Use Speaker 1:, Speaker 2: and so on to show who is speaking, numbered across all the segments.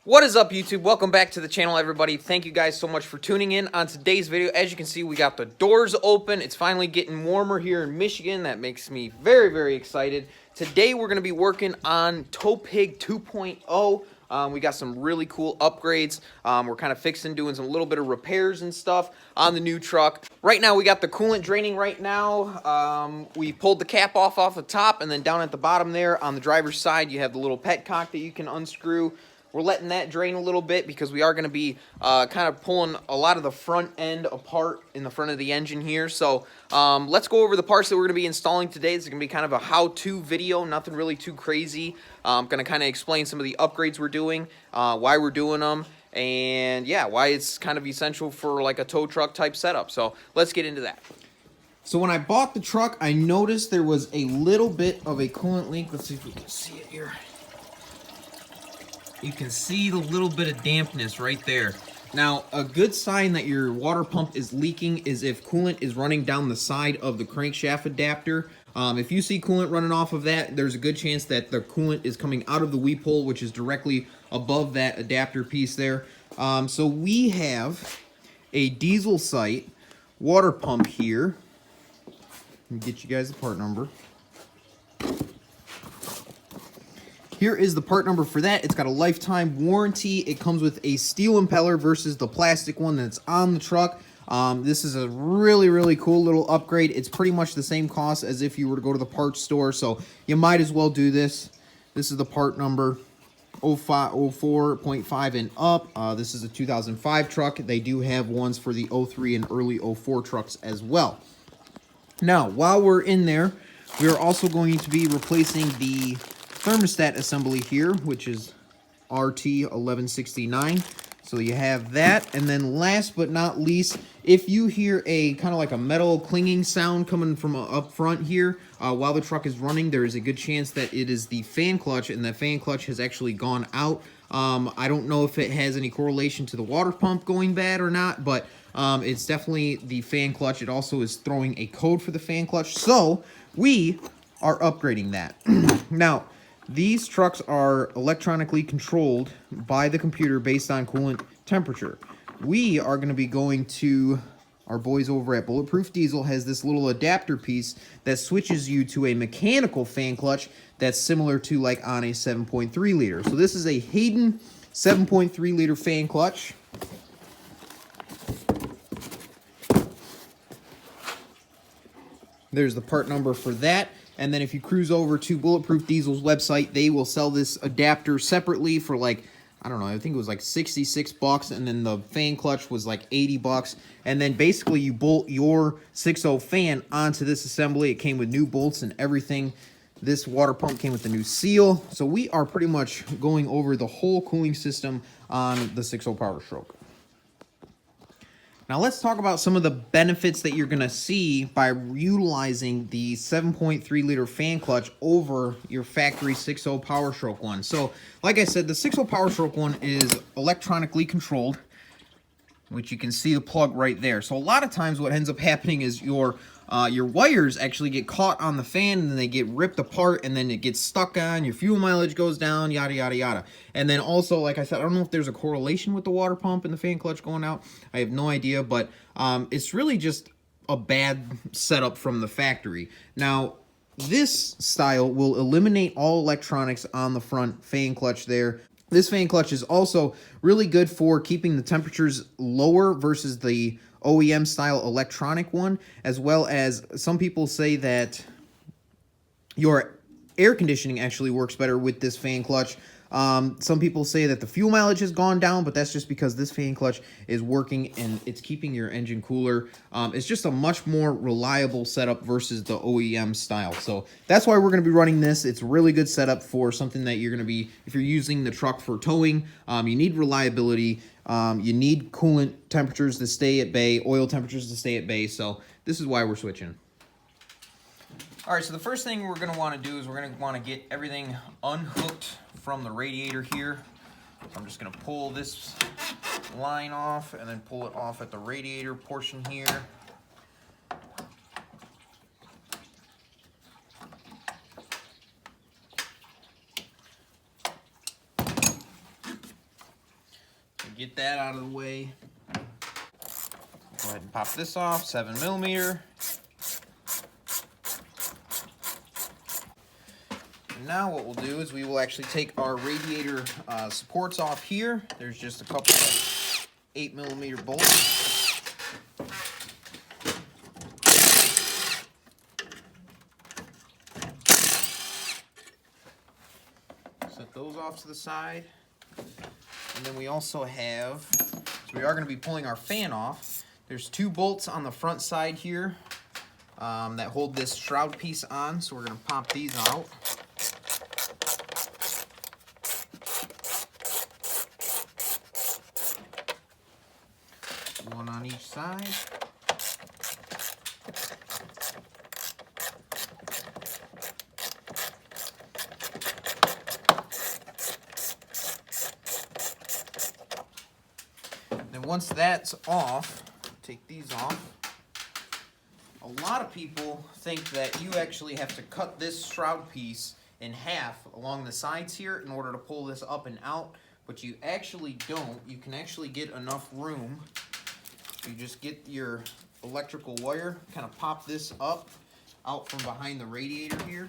Speaker 1: What is up, YouTube? Welcome back to the channel, everybody. Thank you guys so much for tuning in on today's video. As you can see, we got the doors open. It's finally getting warmer here in Michigan. That makes me very, very excited. Today, we're going to be working on Tow Pig 2.0. We got some really cool upgrades. We're kind of fixing, doing some little bit of repairs and stuff on the new truck. Right now, we got the coolant draining right now. We pulled the cap off the top, and then down at the bottom there on the driver's side, you have the little petcock that you can unscrew. We're letting that drain a little bit because we are going to be kind of pulling a lot of the front end apart in the front of the engine here. So let's go over the parts that we're going to be installing today. This is going to be kind of a how-to video, nothing really too crazy. I'm going to kind of explain some of the upgrades we're doing, why we're doing them, and yeah, why it's kind of essential for like a tow truck type setup. So let's get into that. So when I bought the truck, I noticed there was a little bit of a coolant leak. Let's see if we can see it here. You can see the little bit of dampness right there. Now, a good sign that your water pump is leaking is if coolant is running down the side of the crankshaft adapter. If you see coolant running off of that, there's a good chance that the coolant is coming out of the weep hole, which is directly above that adapter piece there. So we have a diesel site water pump here. Let me get you guys the part number. Here is the part number for that. It's got a lifetime warranty. It comes with a steel impeller versus the plastic one that's on the truck. This is a really, really cool little upgrade. It's pretty much the same cost as if you were to go to the parts store, so you might as well do this. This is the part number 04.5 and up. This is a 2005 truck. They do have ones for the 03 and early 04 trucks as well. Now, while we're in there, we are also going to be replacing the thermostat assembly here, which is RT1169. So you have that, and then last but not least, if you hear a kind of like a metal clinging sound coming from up front here while the truck is running, there is a good chance that it is the fan clutch, and that fan clutch has actually gone out. I don't know if it has any correlation to the water pump going bad or not, but it's definitely the fan clutch. It also is throwing a code for the fan clutch, so we are upgrading that. Now, these trucks are electronically controlled by the computer based on coolant temperature. We are going to be going to our boys over at Bulletproof Diesel. Has this little adapter piece that switches you to a mechanical fan clutch that's similar to like on a 7.3 liter. So this is a Hayden 7.3 liter fan clutch. There's the part number for that. And then if you cruise over to Bulletproof Diesel's website, they will sell this adapter separately for like, I don't know, I think it was like 66 bucks, and then the fan clutch was like 80 bucks. And then basically you bolt your 6.0 fan onto this assembly. It came with new bolts and everything. This water pump came with a new seal. So we are pretty much going over the whole cooling system on the 6.0 powerstroke. Now let's talk about some of the benefits that you're going to see by utilizing the 7.3 liter fan clutch over your factory 6.0 powerstroke one. So like I said, the 6.0 powerstroke one is electronically controlled, which you can see the plug right there. So a lot of times what ends up happening is your wires actually get caught on the fan, and then they get ripped apart, and then it gets stuck on, your fuel mileage goes down, yada, yada, yada. And then also, like I said, I don't know if there's a correlation with the water pump and the fan clutch going out. I have no idea, but it's really just a bad setup from the factory. Now, this style will eliminate all electronics on the front fan clutch there. This fan clutch is also really good for keeping the temperatures lower versus the OEM style electronic one, as well as some people say that your air conditioning actually works better with this fan clutch. Some people say that the fuel mileage has gone down, but that's just because this fan clutch is working and it's keeping your engine cooler. It's just a much more reliable setup versus the OEM style. So that's why we're going to be running this. It's a really good setup for something that you're going to be, if you're using the truck for towing, you need reliability. You need coolant temperatures to stay at bay, oil temperatures to stay at bay. So this is why we're switching. All right, so the first thing we're going to want to do is we're going to want to get everything unhooked from the radiator here. So I'm just going to pull this line off and then pull it off at the radiator portion here. get that out of the way. Go ahead and pop this off, 7mm. And now what we'll do is we will actually take our radiator supports off here. There's just a couple of 8mm bolts. Set those off to the side. And then we also have, so we are going to be pulling our fan off. There's 2 bolts on the front side here that hold this shroud piece on, so we're going to pop these out. One on each side. And once that's off, take these off. A lot of people think that you actually have to cut this shroud piece in half along the sides here in order to pull this up and out, but you actually don't. You can actually get enough room. You just get your electrical wire, kind of pop this up out from behind the radiator here.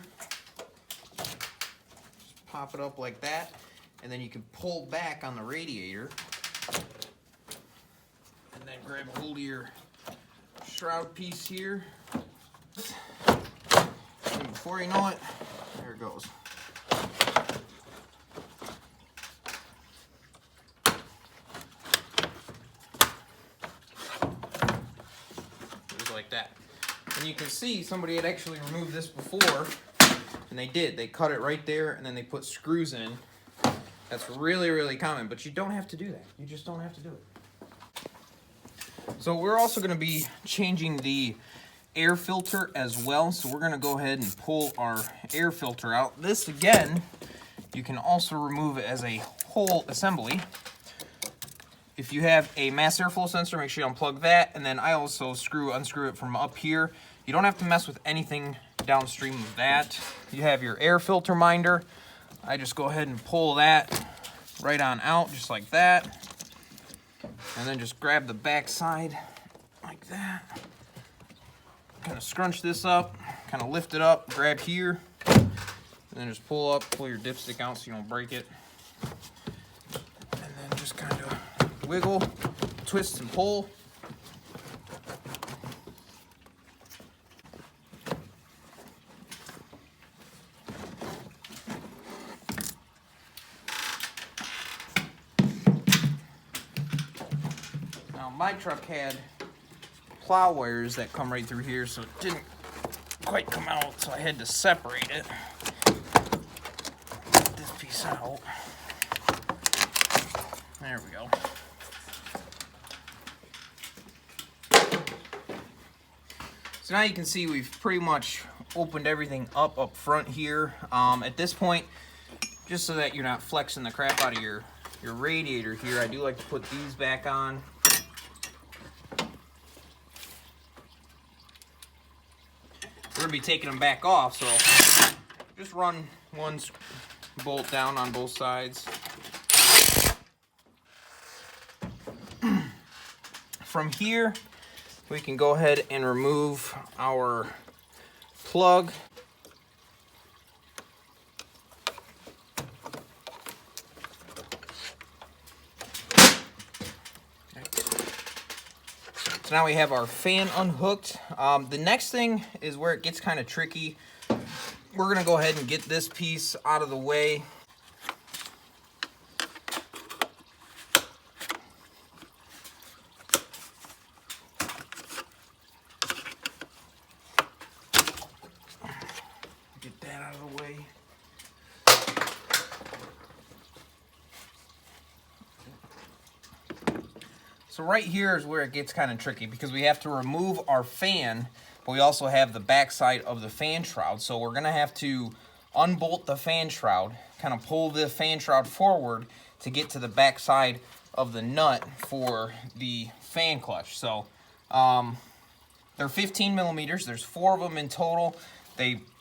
Speaker 1: Just pop it up like that, and then you can pull back on the radiator. And then grab a hold of your shroud piece here. And before you know it, there it goes. Just like that. And you can see somebody had actually removed this before, and they did. They cut it right there, and then they put screws in. That's really, really common, but you don't have to do that. You just don't have to do it. So we're also going to be changing the air filter as well. So we're going to go ahead and pull our air filter out. This, again, you can also remove it as a whole assembly. If you have a mass airflow sensor, make sure you unplug that. And then I also unscrew it from up here. You don't have to mess with anything downstream of that. You have your air filter minder. I just go ahead and pull that right on out, just like that. And then just grab the back side like that. Kind of scrunch this up, kind of lift it up, grab here, and then just pull your dipstick out so you don't break it. And then just kind of wiggle, twist, and pull. My truck had plow wires that come right through here, so it didn't quite come out, so I had to separate it. Get this piece out. There we go. So now you can see we've pretty much opened everything up front here. At this point, just so that you're not flexing the crap out of your radiator here, I do like to put these back on. We're going to be taking them back off, so just run one bolt down on both sides. From here, we can go ahead and remove our plug. So now we have our fan unhooked. The next thing is where it gets kind of tricky. We're going to go ahead and get this piece out of the way. Get that out of the way. So right here is where it gets kind of tricky because we have to remove our fan, but we also have the back side of the fan shroud. So we're going to have to unbolt the fan shroud, kind of pull the fan shroud forward to get to the back side of the nut for the fan clutch. So they're 15 millimeters. There's 4 of them in total.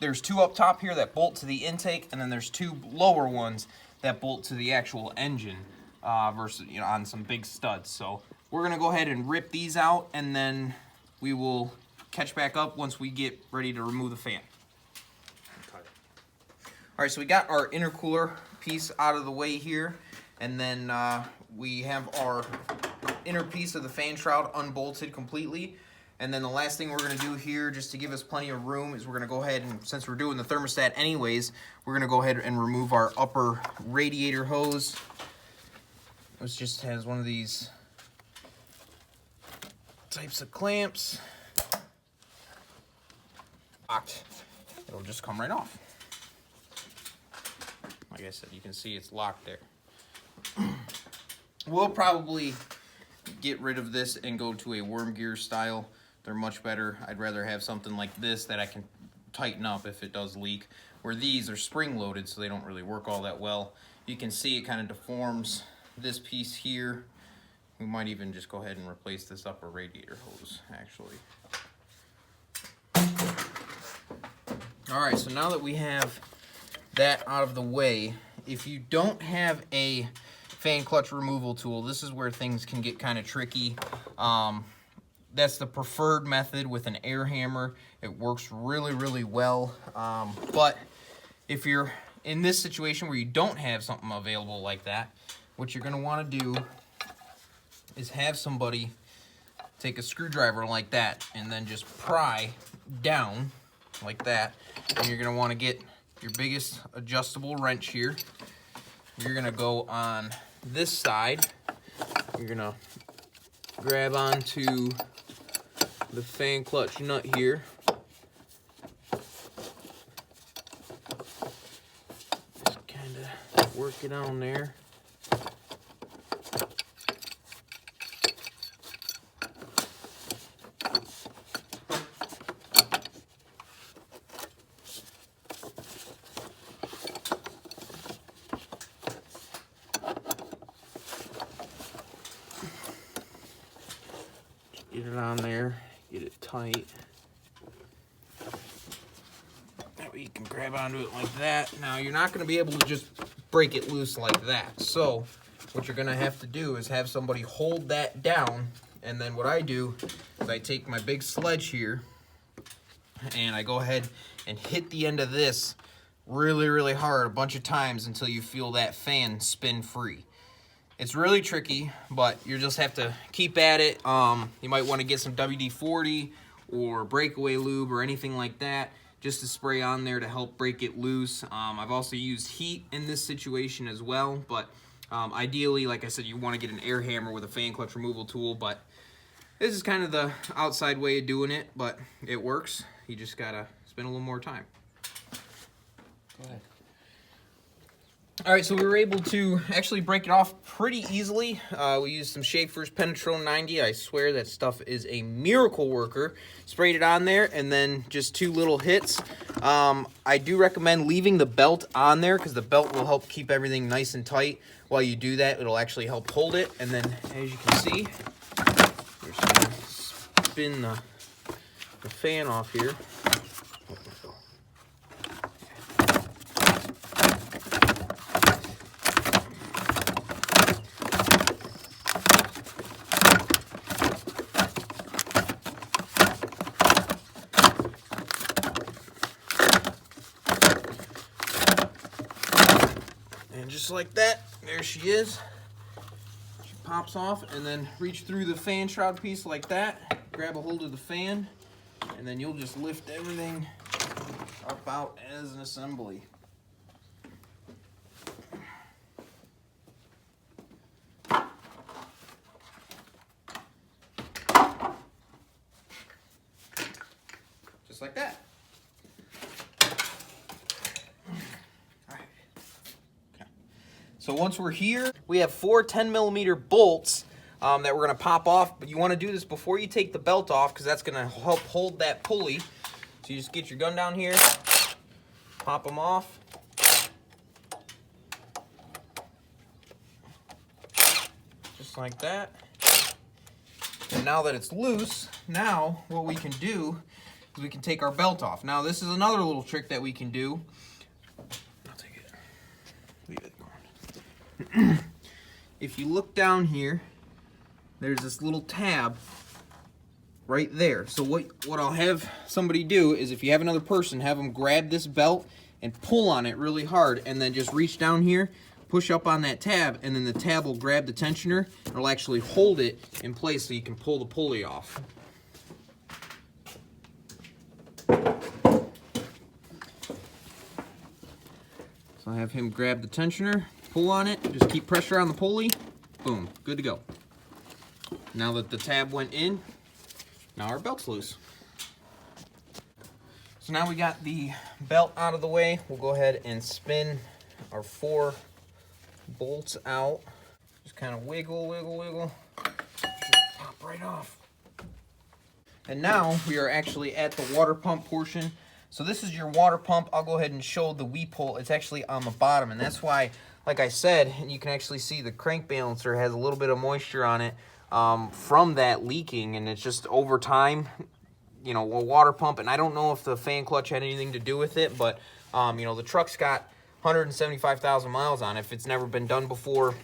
Speaker 1: There's 2 up top here that bolt to the intake, and then there's 2 lower ones that bolt to the actual engine. versus, you know, on some big studs. So we're gonna go ahead and rip these out, and then we will catch back up once we get ready to remove the fan. All right, so we got our intercooler piece out of the way here, and then we have our inner piece of the fan shroud unbolted completely. And then the last thing we're gonna do here, just to give us plenty of room, is we're gonna go ahead and, since we're doing the thermostat anyways, we're gonna go ahead and remove our upper radiator hose. This just has one of these types of clamps. Locked. It'll just come right off. Like I said, you can see it's locked there. We'll probably get rid of this and go to a worm gear style. They're much better. I'd rather have something like this that I can tighten up if it does leak, where these are spring loaded, so they don't really work all that well. You can see it kind of deforms this piece here. We might even just go ahead and replace this upper radiator hose, actually. All right, so now that we have that out of the way, if you don't have a fan clutch removal tool, this is where things can get kind of tricky. That's the preferred method with an air hammer. It works really, really well. But if you're in this situation where you don't have something available like that, what you're gonna wanna do is have somebody take a screwdriver like that and then just pry down like that. And you're gonna wanna get your biggest adjustable wrench here. You're gonna go on this side. You're gonna grab onto the fan clutch nut here. Just kind of work it on there. Get it on there, get it tight. That way you can grab onto it like that. Now you're not going to be able to just break it loose like that. So what you're going to have to do is have somebody hold that down. And then what I do is I take my big sledge here and I go ahead and hit the end of this really, really hard a bunch of times until you feel that fan spin free. It's really tricky, but you just have to keep at it. You might want to get some WD-40 or breakaway lube or anything like that just to spray on there to help break it loose. I've also used heat in this situation as well, but ideally, like I said, you want to get an air hammer with a fan clutch removal tool, but this is kind of the outside way of doing it, but it works. You just gotta spend a little more time. Go ahead. All right, so we were able to actually break it off pretty easily. We used some Schaefer's Penetrone 90. I swear that stuff is a miracle worker. Sprayed it on there and then just 2 little hits. I do recommend leaving the belt on there because the belt will help keep everything nice and tight. While you do that, it'll actually help hold it. And then, as you can see, we're just gonna spin the fan off here. And just like that, there she is. She pops off, and then reach through the fan shroud piece like that, grab a hold of the fan, and then you'll just lift everything up out as an assembly. Just like that. So once we're here, we have 4 10mm bolts that we're going to pop off. But you want to do this before you take the belt off because that's going to help hold that pulley. So you just get your gun down here, pop them off. Just like that. And now that it's loose, now what we can do is we can take our belt off. Now this is another little trick that we can do. if you look down here, there's this little tab right there. So what I'll have somebody do is, if you have another person, have them grab this belt and pull on it really hard, and then just reach down here, push up on that tab, and then the tab will grab the tensioner. It'll actually hold it in place so you can pull the pulley off. So I have him grab the tensioner, pull on it, just keep pressure on the pulley, boom, good to go. Now that the tab went in, now our belt's loose. So now we got the belt out of the way, we'll go ahead and spin our 4 bolts out. Just kind of wiggle, wiggle, wiggle. Pop right off. And now we are actually at the water pump portion. So this is your water pump. I'll go ahead and show the weep hole. It's actually on the bottom, and that's why, like I said, and you can actually see the crank balancer has a little bit of moisture on it from that leaking, and it's just over time, you know, a water pump. And I don't know if the fan clutch had anything to do with it, but you know, the truck's got 175,000 miles on it. If it's never been done before,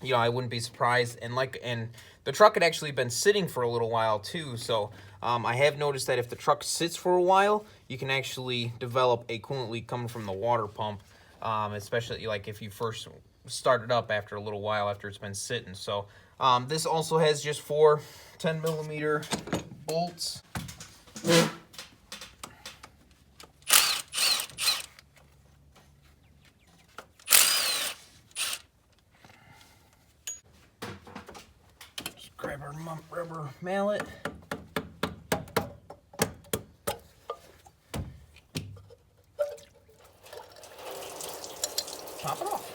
Speaker 1: you know, I wouldn't be surprised. And the truck had actually been sitting for a little while too, so I have noticed that if the truck sits for a while, you can actually develop a coolant leak coming from the water pump, especially like if you first start it up after a little while after it's been sitting. So this also has just 4 10mm bolts. Just grab our rubber mallet. Pop it off.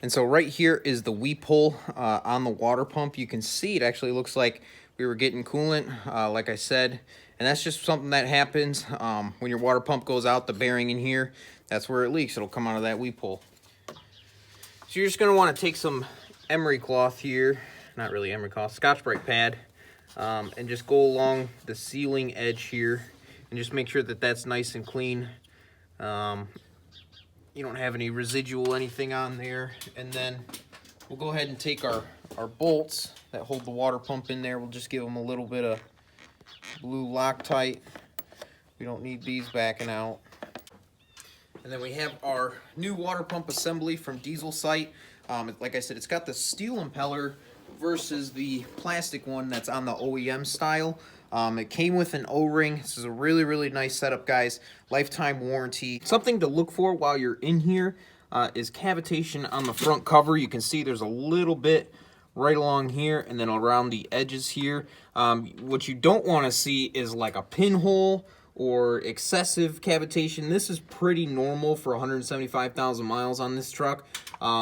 Speaker 1: And so right here is the weep hole on the water pump. You can see it actually looks like we were getting coolant, like I said. And that's just something that happens when your water pump goes out, the bearing in here, that's where it leaks. It'll come out of that weep hole. So you're just going to want to take some emery cloth here, not really emery cloth, Scotch-Brite pad, and just go along the sealing edge here and just make sure that that's nice and clean. You don't have any residual anything on there. And then we'll go ahead and take our bolts that hold the water pump in there. We'll just give them a little bit of blue Loctite. We don't need these backing out. And then we have our new water pump assembly from Diesel Site. Like I said, it's got the steel impeller versus the plastic one that's on the OEM style. It came with an O-ring. This is a really, really nice setup, guys. Lifetime warranty. Something to look for while you're in here is cavitation on the front cover. You can see there's a little bit right along here and then around the edges here. What you don't want to see is like a pinhole or excessive cavitation. This is pretty normal for 175,000 miles on this truck.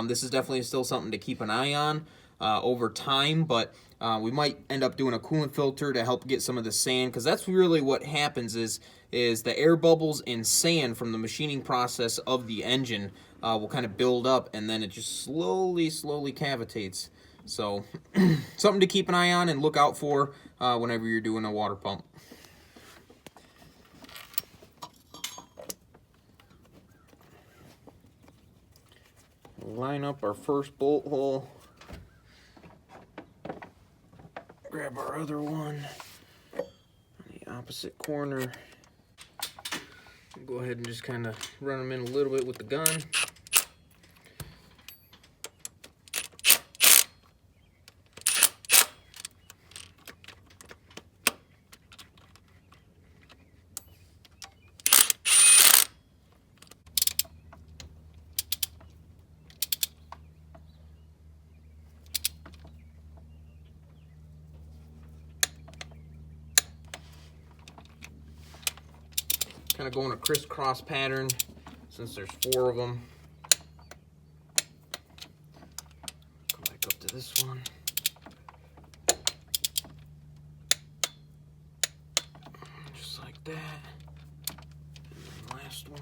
Speaker 1: This is definitely still something to keep an eye on over time, but we might end up doing a coolant filter to help get some of the sand, because that's really what happens is the air bubbles and sand from the machining process of the engine will kind of build up, and then it just slowly cavitates. So something to keep an eye on and look out for whenever you're doing a water pump. Line up our first bolt hole. Grab our other one on the opposite corner. Go ahead and just kind of run them in a little bit with the gun. Kind of going a crisscross pattern since there's 4 of them. Go back up to this one. Just like that. And then last one.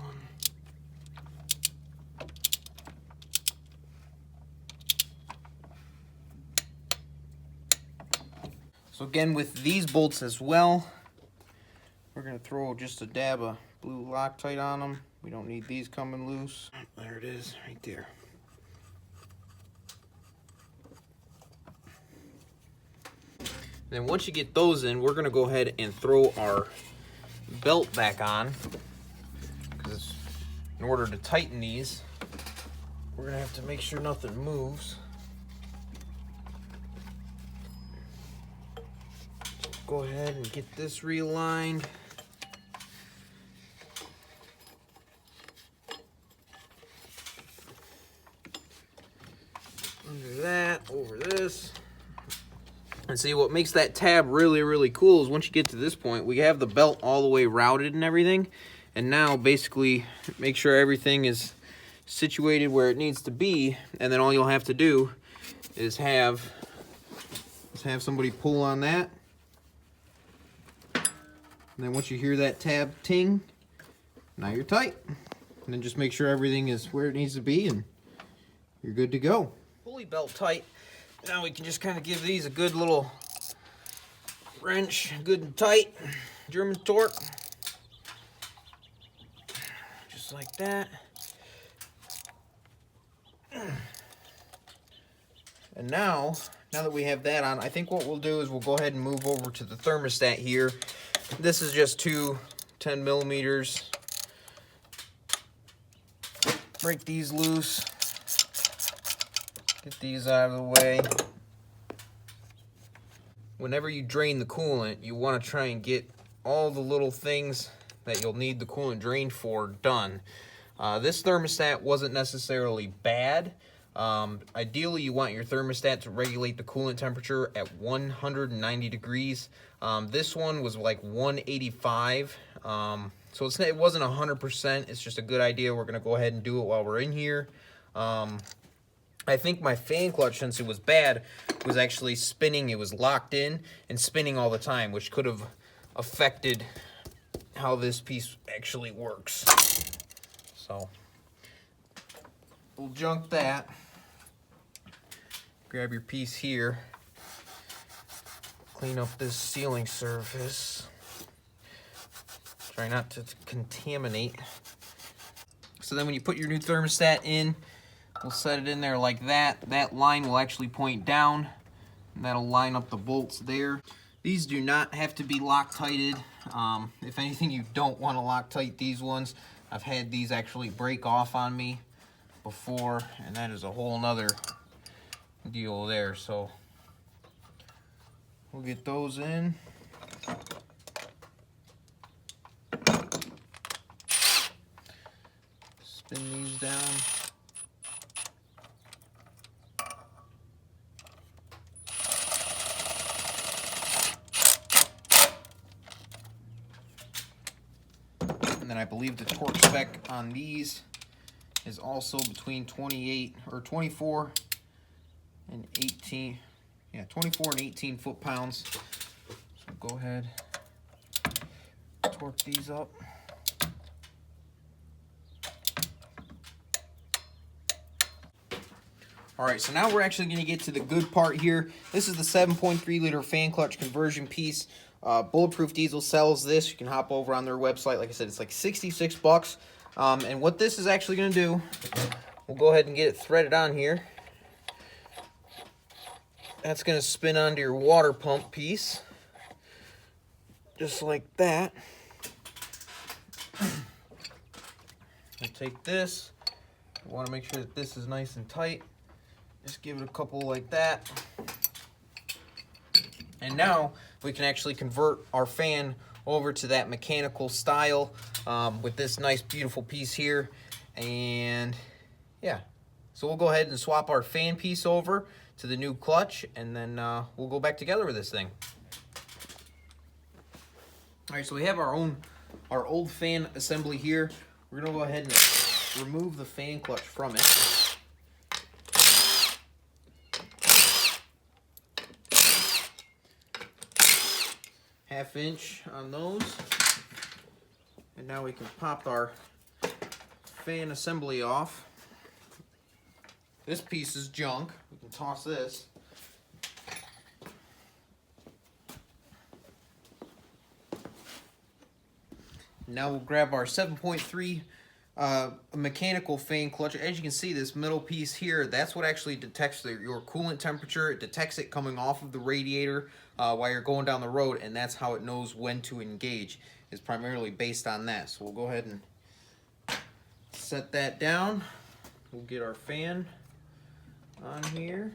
Speaker 1: So again, with these bolts as well, we're gonna throw just a dab of blue Loctite on them. We don't need these coming loose. There it is, right there. Then once you get those in, we're gonna go ahead and throw our belt back on, because in order to tighten these, we're gonna have to make sure nothing moves. Go ahead and get this realigned. Under that, over this. And see, what makes that tab really, really cool is once you get to this point, we have the belt all the way routed and everything. And now basically make sure everything is situated where it needs to be. And then all you'll have to do is have somebody pull on that. And then once you hear that tab ting, now you're tight. And then just make sure everything is where it needs to be and you're good to go. Fully belt tight. Now we can just kind of give these a good little wrench, good and tight, German torque. Just like that. And now that we have that on, I think what we'll do is we'll go ahead and move over to the thermostat here. This is just two 10 millimeters. Break these loose. Get these out of the way. Whenever you drain the coolant, you want to try and get all the little things that you'll need the coolant drained for done. This thermostat wasn't necessarily bad. Ideally, you want your thermostat to regulate the coolant temperature at 190 degrees. This one was like 185. So it wasn't 100%. It's just a good idea. We're going to go ahead and do it while we're in here. I think my fan clutch, since it was bad, was actually spinning. It was locked in and spinning all the time, which could have affected how this piece actually works. So we'll junk that. Grab your piece here. Clean up this sealing surface. Try not to contaminate. So then when you put your new thermostat in, we'll set it in there like that. That line will actually point down, and that'll line up the bolts there. These do not have to be Loctited. If anything, you don't want to Loctite these ones. I've had these actually break off on me before, and that is a whole nother deal there. So we'll get those in. Spin these down. And then I believe the torque spec on these is also between 28 or 24 and 18. Yeah, 24 and 18 foot-pounds. So go ahead, torque these up. All right, so now we're actually going to get to the good part here. This is the 7.3 liter fan clutch conversion piece. Bulletproof Diesel sells this. You can hop over on their website. Like I said, it's like 66 bucks. And what this is actually going to do, we'll go ahead and get it threaded on here. That's going to spin onto your water pump piece, just like that. We'll take this. We want to make sure that this is nice and tight. Just give it a couple like that. And now we can actually convert our fan over to that mechanical style with this nice, beautiful piece here. And yeah, so we'll go ahead and swap our fan piece over to the new clutch, and then we'll go back together with this thing. All right, so we have our old fan assembly here. We're gonna go ahead and remove the fan clutch from it. Half inch on those. And now we can pop our fan assembly off. This piece is junk. We can toss this. Now we'll grab our 7.3 mechanical fan clutch. As you can see, this middle piece here, that's what actually detects your coolant temperature. It detects it coming off of the radiator while you're going down the road, and that's how it knows when to engage. It's primarily based on that. So we'll go ahead and set that down. We'll get our fan on here.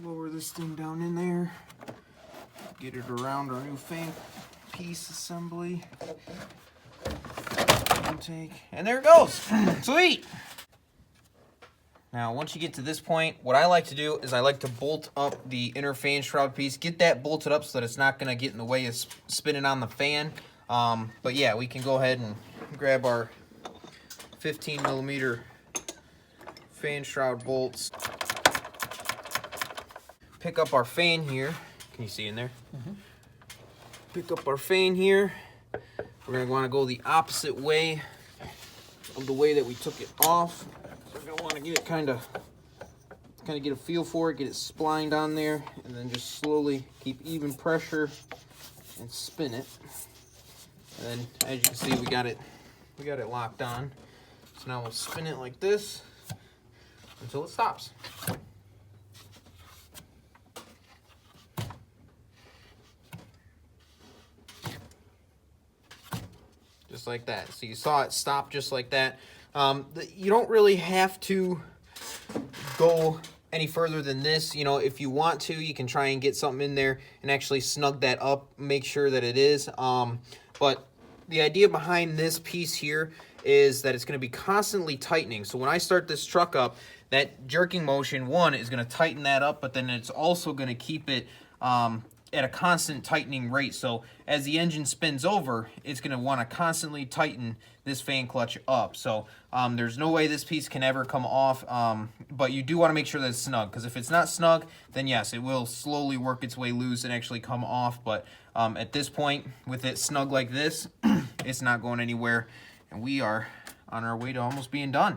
Speaker 1: Lower this thing down in there. Get it around our new fan piece assembly. Intake. And there it goes. Sweet! Now, once you get to this point, what I like to do is I like to bolt up the inner fan shroud piece. Get that bolted up so that it's not going to get in the way of spinning on the fan. But yeah, we can go ahead and grab our 15 millimeter fan shroud bolts. Pick up our fan here. Can you see in there? Mm-hmm. Pick up our fan here. We're going to want to go the opposite way of the way that we took it off. We're going to want to get it kind of get a feel for it, get it splined on there, and then just slowly keep even pressure and spin it. And then, as you can see, we got it locked on. So now we'll spin it like this until it stops. Just like that. So you saw it stop just like that. You don't really have to go any further than this. You know, if you want to, you can try and get something in there and actually snug that up, make sure that it is. But the idea behind this piece here is that it's going to be constantly tightening. So when I start this truck up, that jerking motion, one, is going to tighten that up, but then it's also going to keep it at a constant tightening rate. So as the engine spins over, it's going to want to constantly tighten this fan clutch up. So there's no way this piece can ever come off, but you do want to make sure that it's snug, because if it's not snug, then yes, it will slowly work its way loose and actually come off. But at this point, with it snug like this, it's not going anywhere, and we are on our way to almost being done.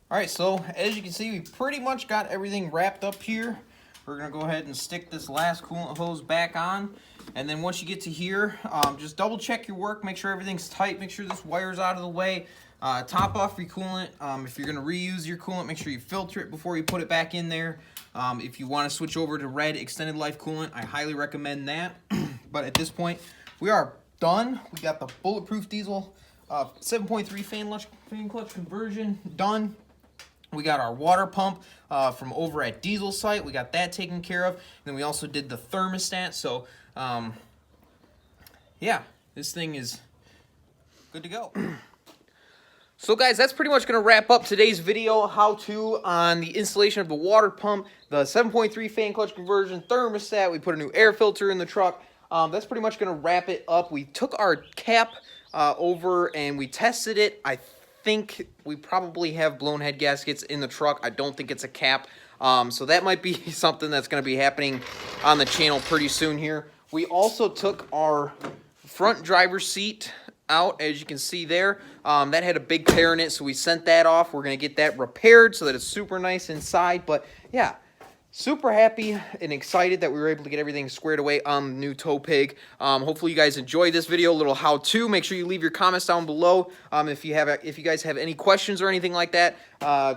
Speaker 1: All right, so as you can see, we pretty much got everything wrapped up here. We're going to go ahead and stick this last coolant hose back on. And then once you get to here, just double check your work, make sure everything's tight, make sure this wire's out of the way. Top off your coolant. If you're going to reuse your coolant, make sure you filter it before you put it back in there. If you want to switch over to red extended life coolant, I highly recommend that. But at this point, we are done. We got the Bulletproof diesel 7.3 fan clutch conversion done. We got our water pump from over at Diesel site. We got that taken care of. And then we also did the thermostat. So, yeah, this thing is good to go. So, guys, that's pretty much going to wrap up today's video how-to on the installation of the water pump, the 7.3 fan clutch conversion, thermostat. We put a new air filter in the truck. That's pretty much going to wrap it up. We took our cap over and we tested it. I think we probably have blown head gaskets in the truck. I don't think it's a cap. So that might be something that's going to be happening on the channel pretty soon here. We also took our front driver's seat out, as you can see there. That had a big tear in it, so we sent that off. We're going to get that repaired so that it's super nice inside. But yeah, super happy and excited that we were able to get everything squared away on the new tow pig. Hopefully you guys enjoyed this video, a little how-to. Make sure you leave your comments down below. If you guys have any questions or anything like that,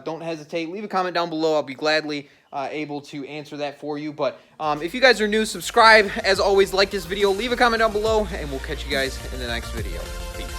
Speaker 1: don't hesitate. Leave a comment down below. I'll be gladly able to answer that for you. But if you guys are new, subscribe. As always, like this video, leave a comment down below, and we'll catch you guys in the next video. Peace.